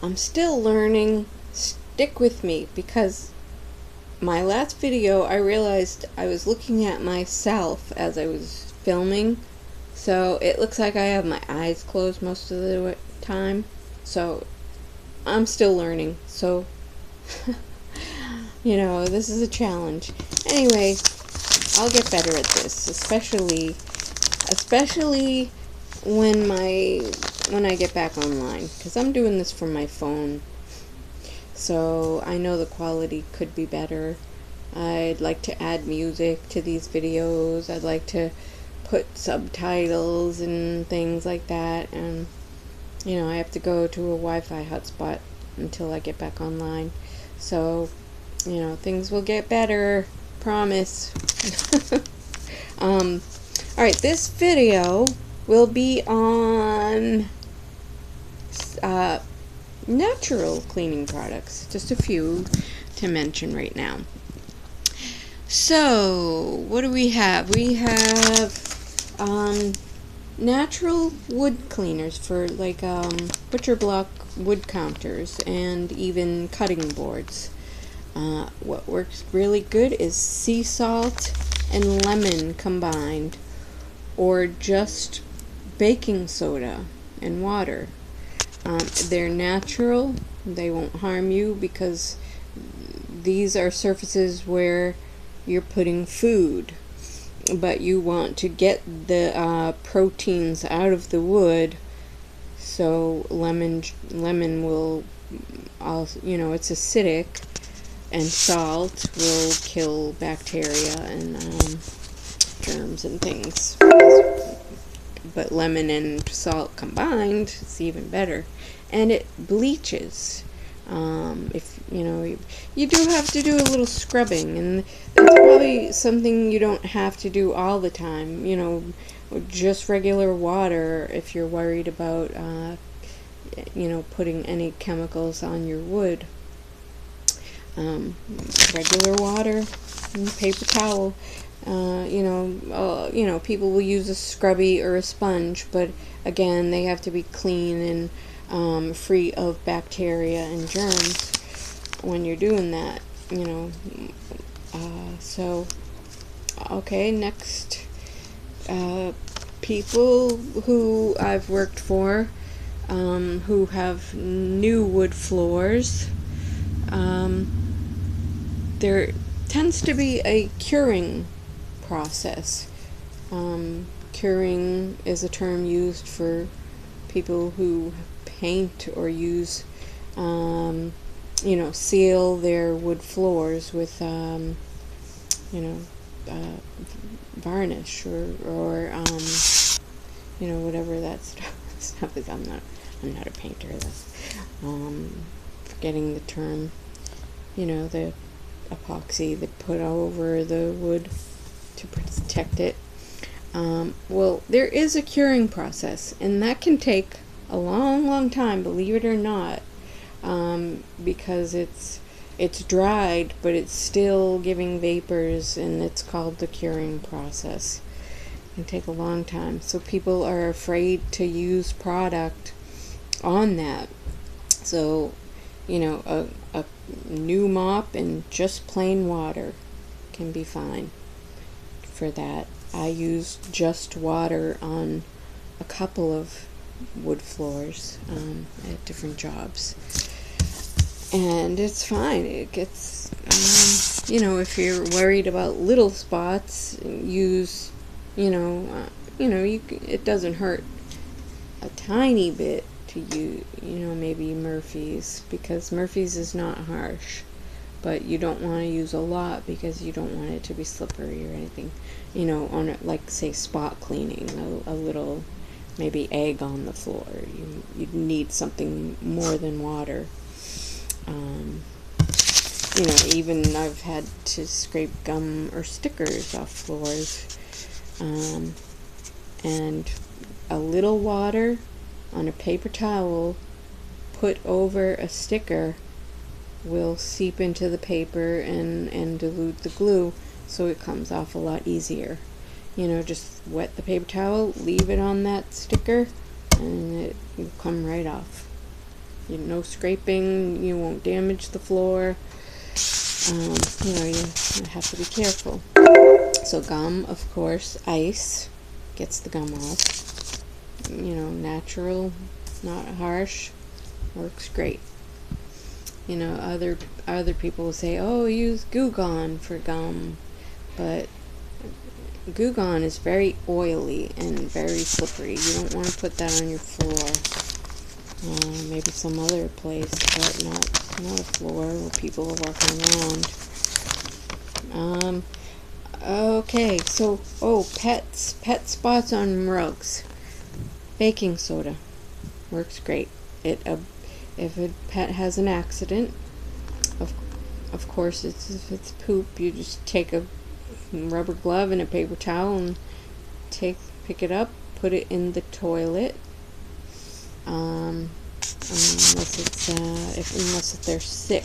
I'm still learning. Stick with me, because my last video I realized I was looking at myself as I was filming, so it looks like I have my eyes closed most of the time. So I'm still learning, so you know, this is a challenge. Anyway, I'll get better at this, especially when I get back online, because I'm doing this from my phone, so I know the quality could be better. I'd like to add music to these videos. I'd like to put subtitles and things like that, and you know, I have to go to a Wi-Fi hotspot until I get back online. So, you know, things will get better, promise. Alright, this video will be on natural cleaning products. Just a few to mention right now. So, what do we have? We have natural wood cleaners for like butcher block wood counters and even cutting boards. What works really good is sea salt and lemon combined, or just baking soda and water. They're natural, they won't harm you, because these are surfaces where you're putting food, but you want to get the proteins out of the wood. So lemon will also, you know, it's acidic, and salt will kill bacteria and germs and things. But lemon and salt combined is even better, and it bleaches. If you know, you do have to do a little scrubbing, and that's probably something you don't have to do all the time. You know, just regular water if you're worried about you know, putting any chemicals on your wood. Regular water and paper towel. You know, people will use a scrubby or a sponge, but again, they have to be clean and free of bacteria and germs when you're doing that, you know. So, okay, next, people who I've worked for, who have new wood floors, there tends to be a curing process. Curing is a term used for people who paint or use, you know, seal their wood floors with, you know, varnish or you know, whatever that stuff is. I'm not a painter. That's forgetting the term. You know, the epoxy they put over the wood to protect it. Well, there is a curing process, and that can take a long time, believe it or not, because it's dried, but it's still giving vapors, and it's called the curing process. It can take a long time, so people are afraid to use product on that. So, you know, a new mop and just plain water can be fine for that. I use just water on a couple of wood floors at different jobs, and it's fine. It gets, you know, if you're worried about little spots, use, you know, it doesn't hurt a tiny bit to use, you know, maybe Murphy's, because Murphy's is not harsh, but you don't want to use a lot because you don't want it to be slippery or anything. You know, on it, like say spot cleaning, a little maybe egg on the floor. You need something more than water. You know, even I've had to scrape gum or stickers off floors, and a little water on a paper towel put over a sticker will seep into the paper and dilute the glue, so it comes off a lot easier. You know, just wet the paper towel, leave it on that sticker, and it will come right off. no scraping, you won't damage the floor. You have to be careful. So gum, of course, ice gets the gum off. Natural, not harsh, works great. Other people will say, oh, use Goo Gone for gum, but Goo Gone is very oily and very slippery. You don't want to put that on your floor. Maybe some other place, but not a floor where people are walking around. Okay, so pet spots on rugs. Baking soda works great. If a pet has an accident, of course, if it's poop, you just take a rubber glove and a paper towel and pick it up, put it in the toilet. Unless they're sick,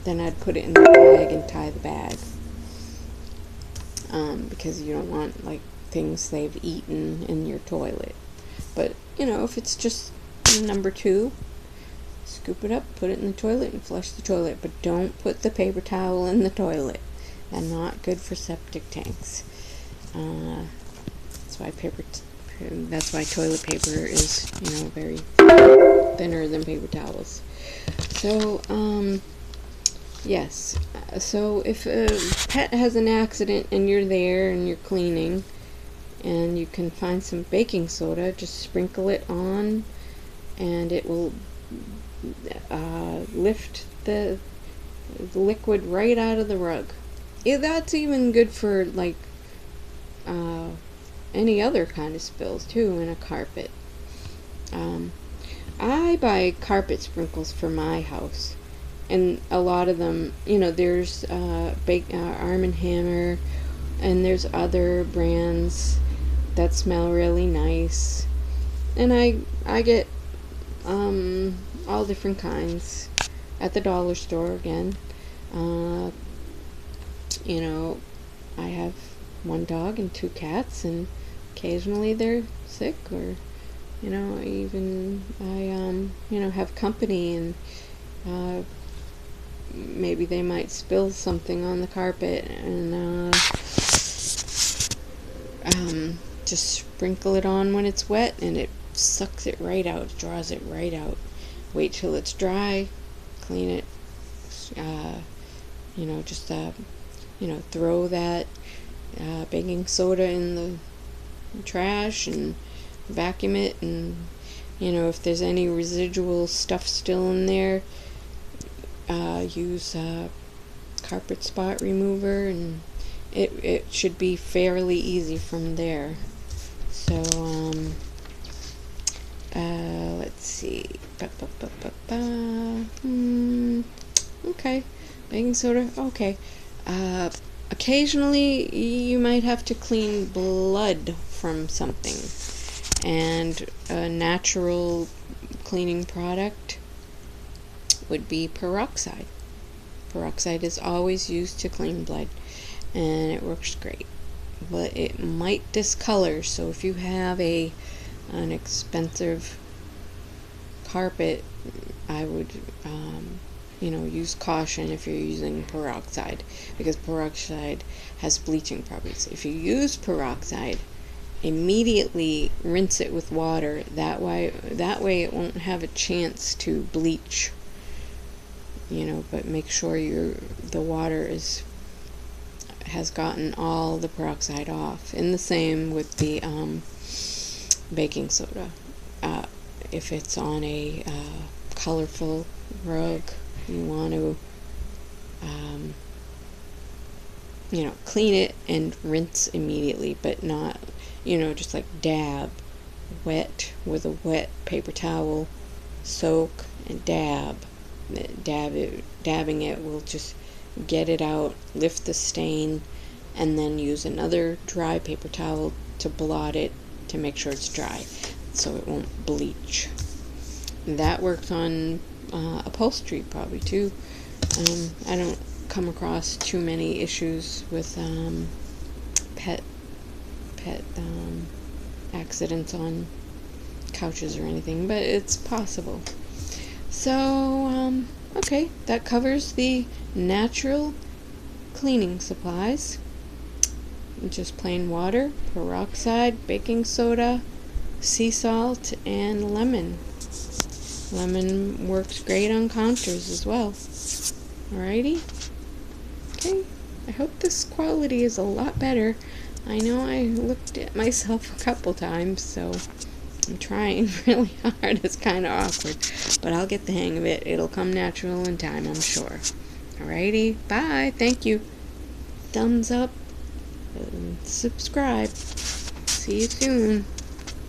then I'd put it in the bag and tie the bag. Because you don't want things they've eaten in your toilet. But if it's just number 2, scoop it up, put it in the toilet, and flush the toilet. But don't put the paper towel in the toilet. And not good for septic tanks. That's why toilet paper is very thinner than paper towels. So yes. So if a pet has an accident and you're there and you're cleaning, and you can find some baking soda, just sprinkle it on, and it will lift the liquid right out of the rug. That's even good for any other kind of spills too in a carpet. I buy carpet sprinkles for my house, and a lot of them, there's Arm & Hammer, and there's other brands that smell really nice, and I get all different kinds at the dollar store again. I have 1 dog and 2 cats, and occasionally they're sick, or even I have company, and maybe they might spill something on the carpet, and just sprinkle it on when it's wet, and it sucks it right out, draws it right out. Wait till it's dry, clean it, throw that baking soda in the trash and vacuum it, and if there's any residual stuff still in there, use carpet spot remover, and it should be fairly easy from there. So let's see. Okay, baking soda. Okay. Occasionally you might have to clean blood from something, and a natural cleaning product would be peroxide. Peroxide is always used to clean blood, and it works great, but it might discolor. So if you have an expensive carpet, I would use caution if you're using peroxide, because peroxide has bleaching properties. If you use peroxide, immediately rinse it with water. That way it won't have a chance to bleach. But make sure the water has gotten all the peroxide off. And the same with the baking soda. If it's on a colorful rug, you want to clean it and rinse immediately, but not just dab wet with a wet paper towel, soak and dabbing it will just get it out, lift the stain, and then use another dry paper towel to blot it to make sure it's dry so it won't bleach. That works on upholstery probably too. I don't come across too many issues with pet accidents on couches or anything, but it's possible. So, okay, that covers the natural cleaning supplies. Just plain water, peroxide, baking soda, sea salt, and lemon. Lemon works great on counters as well. Alrighty? Okay, I hope this quality is a lot better. I know I looked at myself a couple times, so I'm trying really hard. It's kind of awkward, but I'll get the hang of it. It'll come natural in time, I'm sure. Alrighty, bye. Thank you. Thumbs up and subscribe. See you soon.